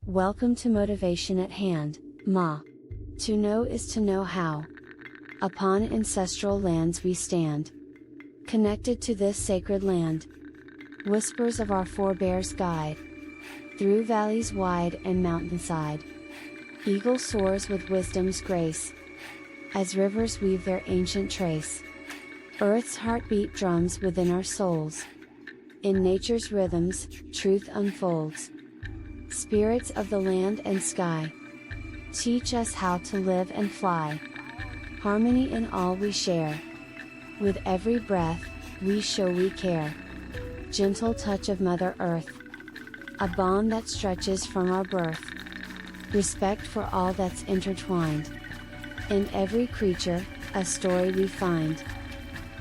Welcome to Motivation at Hand, Ma. To know is to know how. Upon ancestral lands we stand, connected to this sacred land. Whispers of our forebears guide, through valleys wide and mountainside. Eagle soars with wisdom's grace, as rivers weave their ancient trace. Earth's heartbeat drums within our souls. In nature's rhythms, truth unfolds. Spirits of the land and sky, teach us how to live and fly. Harmony in all we share. With every breath, we show we care. Gentle touch of Mother Earth, a bond that stretches from our birth. Respect for all that's intertwined. In every creature, a story we find.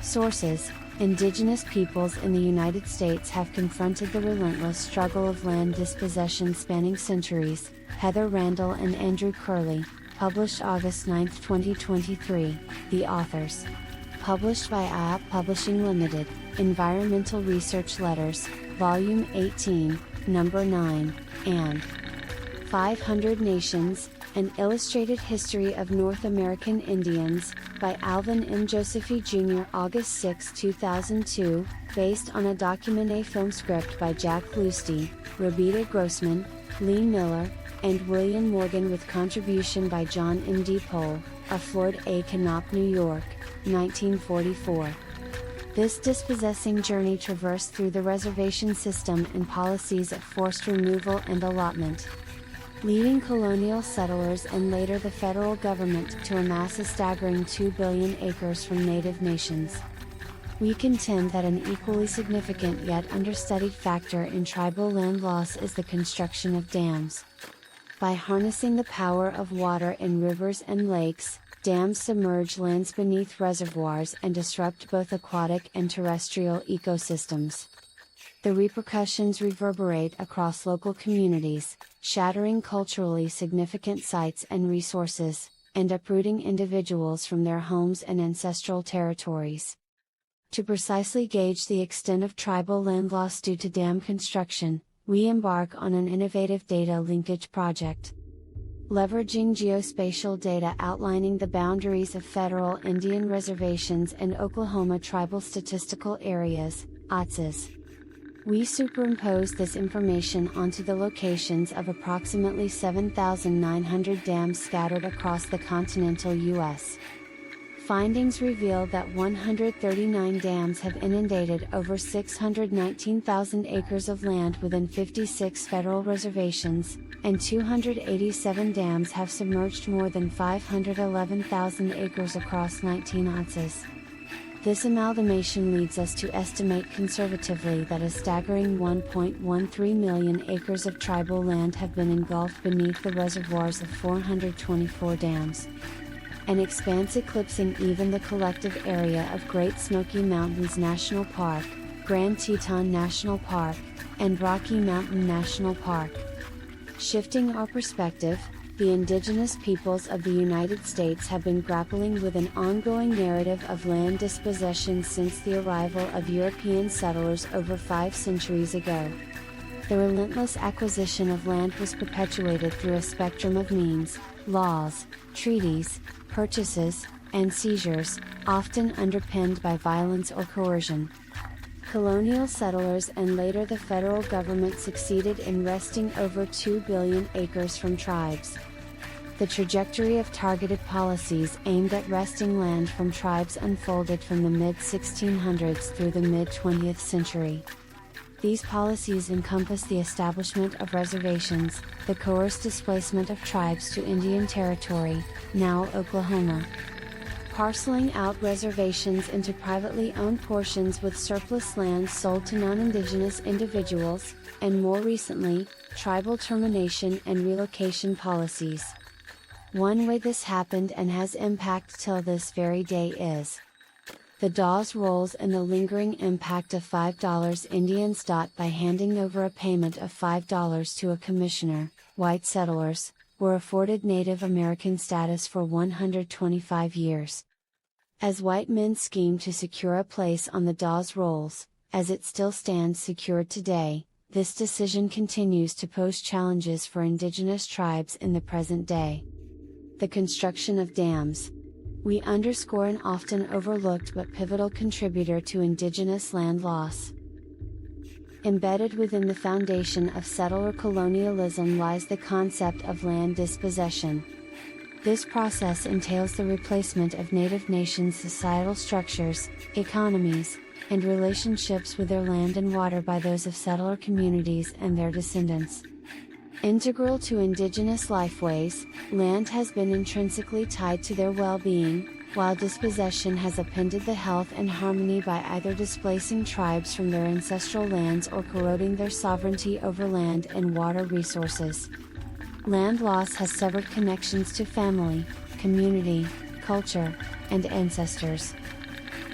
Sources: Indigenous peoples in the United States have confronted the relentless struggle of land dispossession spanning centuries. Heather Randall and Andrew Curley, published August 9, 2023, the authors. Published by IAP Publishing Limited, Environmental Research Letters, Volume 18, Number 9, and 500 Nations, An Illustrated History of North American Indians, by Alvin M. Josephy Jr. August 6, 2002, based on a documentary film script by Jack Lusty, Robita Grossman, Lee Miller, and William Morgan with contribution by John M. D. Pohl, of Floyd A. Knopp, New York, 1944. This dispossessing journey traversed through the reservation system and policies of forced removal and allotment, leading colonial settlers and later the federal government to amass a staggering 2 billion acres from native nations. We contend that an equally significant yet understudied factor in tribal land loss is the construction of dams. By harnessing the power of water in rivers and lakes, dams submerge lands beneath reservoirs and disrupt both aquatic and terrestrial ecosystems. The repercussions reverberate across local communities, shattering culturally significant sites and resources, and uprooting individuals from their homes and ancestral territories. To precisely gauge the extent of tribal land loss due to dam construction, we embark on an innovative data linkage project. Leveraging geospatial data outlining the boundaries of federal Indian reservations and Oklahoma Tribal Statistical Areas, OTSAs. We superimpose this information onto the locations of approximately 7,900 dams scattered across the continental U.S. Findings reveal that 139 dams have inundated over 619,000 acres of land within 56 federal reservations, and 287 dams have submerged more than 511,000 acres across 19 OTSAs. This amalgamation leads us to estimate conservatively that a staggering 1.13 million acres of tribal land have been engulfed beneath the reservoirs of 424 dams. An expanse eclipsing even the collective area of Great Smoky Mountains National Park, Grand Teton National Park, and Rocky Mountain National Park. Shifting our perspective, the indigenous peoples of the United States have been grappling with an ongoing narrative of land dispossession since the arrival of European settlers over 5 centuries ago. The relentless acquisition of land was perpetuated through a spectrum of means: laws, treaties, purchases, and seizures, often underpinned by violence or coercion. Colonial settlers and later the federal government succeeded in wresting over 2 billion acres from tribes. The trajectory of targeted policies aimed at wresting land from tribes unfolded from the mid-1600s through the mid-20th century. These policies encompass the establishment of reservations, the coerced displacement of tribes to Indian Territory, now Oklahoma, parceling out reservations into privately owned portions with surplus land sold to non-indigenous individuals, and more recently, tribal termination and relocation policies. One way this happened and has impact till this very day is the Dawes Rolls and the lingering impact of $5 Indians. By handing over a payment of $5 to a commissioner, white settlers were afforded Native American status for 125 years. As white men schemed to secure a place on the Dawes Rolls, as it still stands secured today, this decision continues to pose challenges for indigenous tribes in the present day. The construction of dams. We underscore an often overlooked but pivotal contributor to indigenous land loss. Embedded within the foundation of settler colonialism lies the concept of land dispossession. This process entails the replacement of native nations' societal structures, economies, and relationships with their land and water by those of settler communities and their descendants. Integral to indigenous lifeways, land has been intrinsically tied to their well-being, while dispossession has upended the health and harmony by either displacing tribes from their ancestral lands or corroding their sovereignty over land and water resources. Land loss has severed connections to family, community, culture, and ancestors.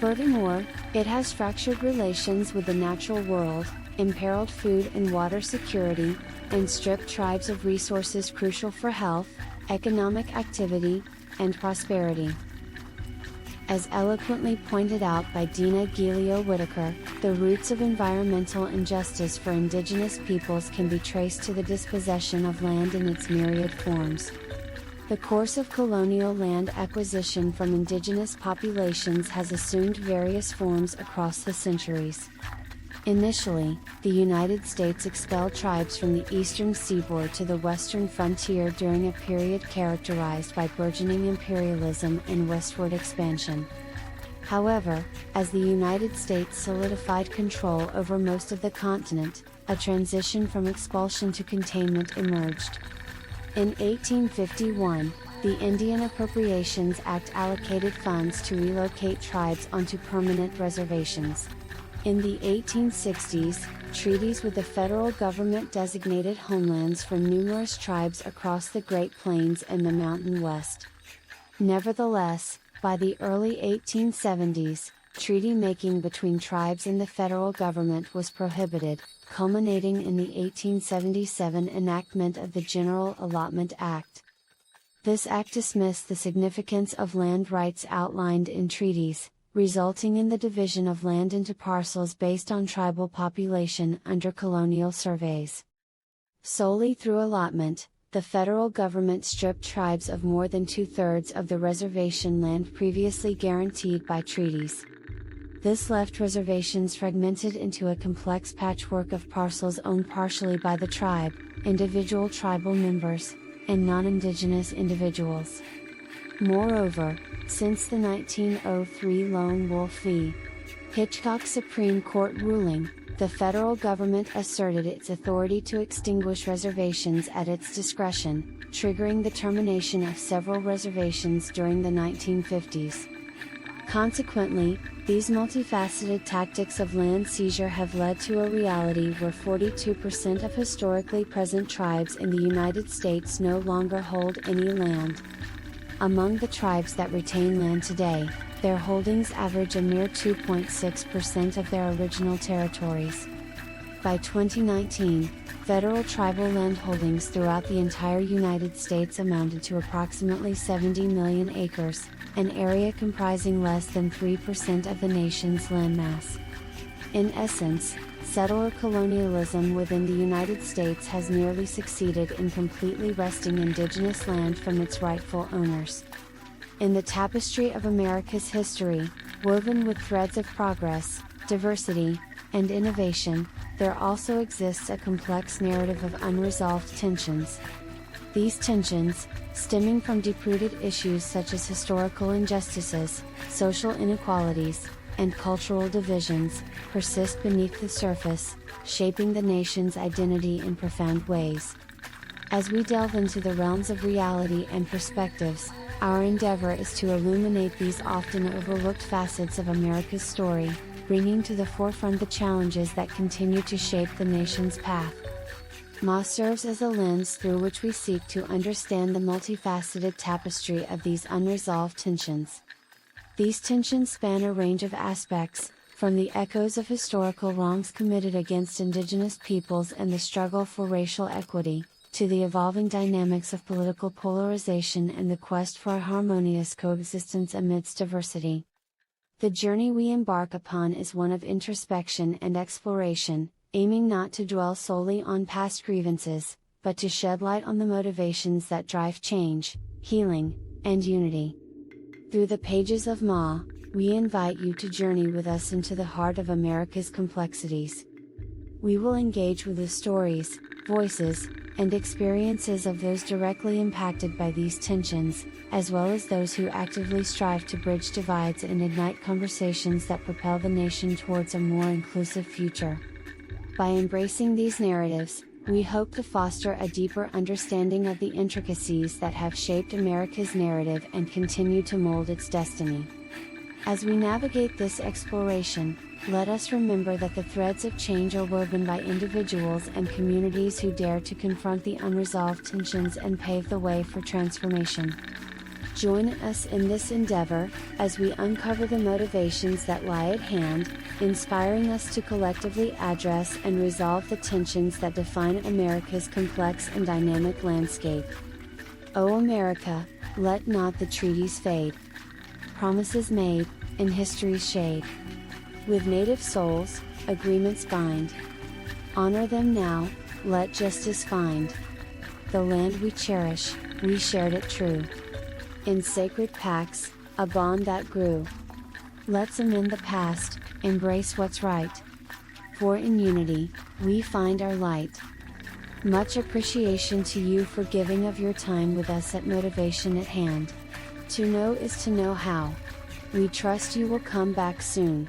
Furthermore, it has fractured relations with the natural world, imperiled food and water security, and stripped tribes of resources crucial for health, economic activity, and prosperity. As eloquently pointed out by Dina Gilio-Whitaker, the roots of environmental injustice for indigenous peoples can be traced to the dispossession of land in its myriad forms. The course of colonial land acquisition from indigenous populations has assumed various forms across the centuries. Initially, the United States expelled tribes from the eastern seaboard to the western frontier during a period characterized by burgeoning imperialism and westward expansion. However, as the United States solidified control over most of the continent, a transition from expulsion to containment emerged. In 1851, the Indian Appropriations Act allocated funds to relocate tribes onto permanent reservations. In the 1860s, treaties with the federal government designated homelands for numerous tribes across the Great Plains and the Mountain West. Nevertheless, by the early 1870s, treaty making between tribes and the federal government was prohibited, culminating in the 1877 enactment of the General Allotment Act. This act dismissed the significance of land rights outlined in treaties, resulting in the division of land into parcels based on tribal population under colonial surveys. Solely through allotment, the federal government stripped tribes of more than two-thirds of the reservation land previously guaranteed by treaties. This left reservations fragmented into a complex patchwork of parcels owned partially by the tribe, individual tribal members, and non-indigenous individuals. Moreover, since the 1903 Lone Wolf v. Hitchcock Supreme Court ruling, the federal government asserted its authority to extinguish reservations at its discretion, triggering the termination of several reservations during the 1950s. Consequently, these multifaceted tactics of land seizure have led to a reality where 42% of historically present tribes in the United States no longer hold any land. Among the tribes that retain land today, their holdings average a mere 2.6% of their original territories. By 2019, federal tribal land holdings throughout the entire United States amounted to approximately 70 million acres, an area comprising less than 3% of the nation's landmass. In essence, settler colonialism within the United States has nearly succeeded in completely wresting indigenous land from its rightful owners. In the tapestry of America's history, woven with threads of progress, diversity, and innovation, there also exists a complex narrative of unresolved tensions. These tensions, stemming from deep-rooted issues such as historical injustices, social inequalities, and cultural divisions, persist beneath the surface, shaping the nation's identity in profound ways. As we delve into the realms of reality and perspectives, our endeavor is to illuminate these often overlooked facets of America's story, bringing to the forefront the challenges that continue to shape the nation's path. Ma serves as a lens through which we seek to understand the multifaceted tapestry of these unresolved tensions. These tensions span a range of aspects, from the echoes of historical wrongs committed against indigenous peoples and the struggle for racial equity, to the evolving dynamics of political polarization and the quest for a harmonious coexistence amidst diversity. The journey we embark upon is one of introspection and exploration, aiming not to dwell solely on past grievances, but to shed light on the motivations that drive change, healing, and unity. Through the pages of Ma, we invite you to journey with us into the heart of America's complexities. We will engage with the stories, voices, and experiences of those directly impacted by these tensions, as well as those who actively strive to bridge divides and ignite conversations that propel the nation towards a more inclusive future. By embracing these narratives, we hope to foster a deeper understanding of the intricacies that have shaped America's narrative and continue to mold its destiny. As we navigate this exploration, let us remember that the threads of change are woven by individuals and communities who dare to confront the unresolved tensions and pave the way for transformation. Join us in this endeavor, as we uncover the motivations that lie at hand, inspiring us to collectively address and resolve the tensions that define America's complex and dynamic landscape. O America, let not the treaties fade. Promises made, in history's shade. With native souls, agreements bind. Honor them now, let justice find. The land we cherish, we shared it true. In sacred pacts, a bond that grew. Let's amend the past, embrace what's right. For in unity, we find our light. Much appreciation to you for giving of your time with us at Motivation at Hand. To know is to know how. We trust you will come back soon.